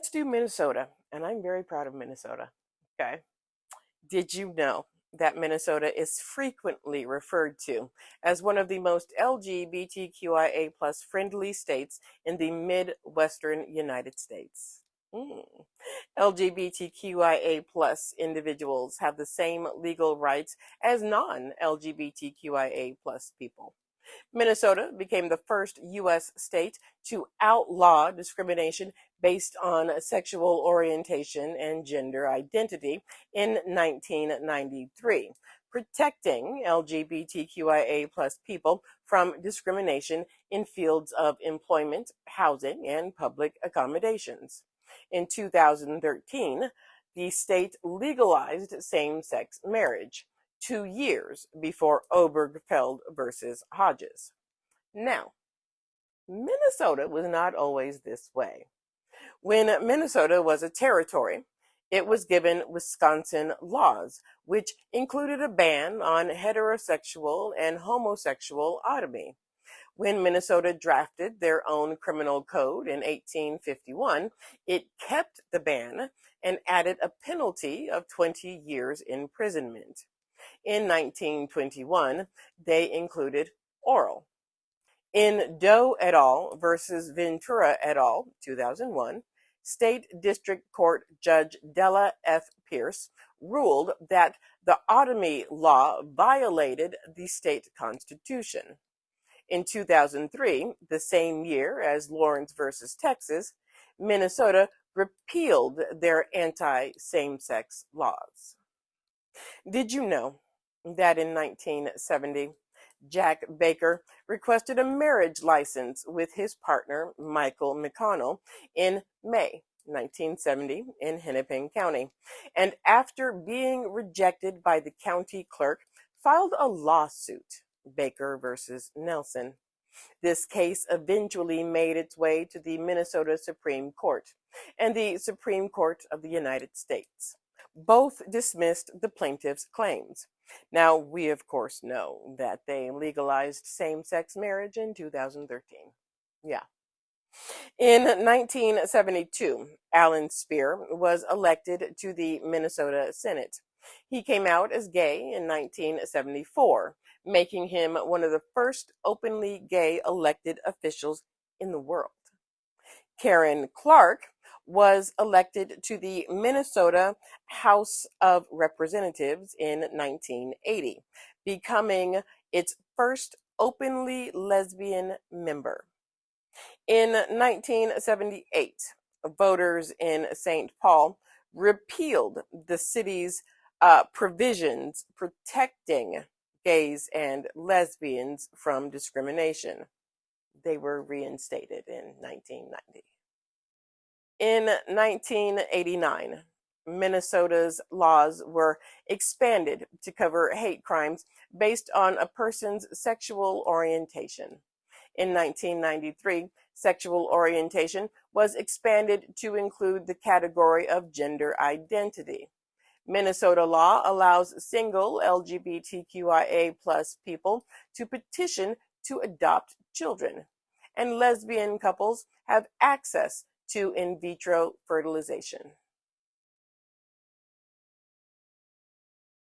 Let's do Minnesota, and I'm very proud of Minnesota. Okay. Did you know that Minnesota is frequently referred to as one of the most LGBTQIA plus friendly states in the Midwestern United States? Mm. LGBTQIA plus individuals have the same legal rights as non-LGBTQIA plus people. Minnesota became the first U.S. state to outlaw discrimination based on sexual orientation and gender identity in 1993, protecting LGBTQIA plus people from discrimination in fields of employment, housing, and public accommodations. In 2013, the state legalized same-sex marriage 2 years before Obergefell versus Hodges. Now, Minnesota was not always this way. When Minnesota was a territory, it was given Wisconsin laws, which included a ban on heterosexual and homosexual sodomy. When Minnesota drafted their own criminal code in 1851, it kept the ban and added a penalty of 20 years imprisonment. In 1921, they included oral. In Doe et al. Versus Ventura et al., 2001, State District Court Judge Della F. Pierce ruled that the sodomy law violated the state constitution. In 2003, the same year as Lawrence versus Texas, Minnesota repealed their anti-same-sex laws. Did you know that in 1970, Jack Baker requested a marriage license with his partner, Michael McConnell, in May 1970 in Hennepin County, and after being rejected by the county clerk, filed a lawsuit, Baker versus Nelson. This case eventually made its way to the Minnesota Supreme Court and the Supreme Court of the United States. Both dismissed the plaintiff's claims. Now, we of course know that they legalized same-sex marriage in 2013. Yeah. In 1972, Alan Speer was elected to the Minnesota Senate. He came out as gay in 1974, making him one of the first openly gay elected officials in the world. Karen Clark was elected to the Minnesota House of Representatives in 1980, becoming its first openly lesbian member. In 1978, voters in St. Paul repealed the city's provisions protecting gays and lesbians from discrimination. They were reinstated in 1990. In 1989, Minnesota's laws were expanded to cover hate crimes based on a person's sexual orientation. In 1993, sexual orientation was expanded to include the category of gender identity. Minnesota law allows single LGBTQIA plus people to petition to adopt children, and lesbian couples have access to in vitro fertilization.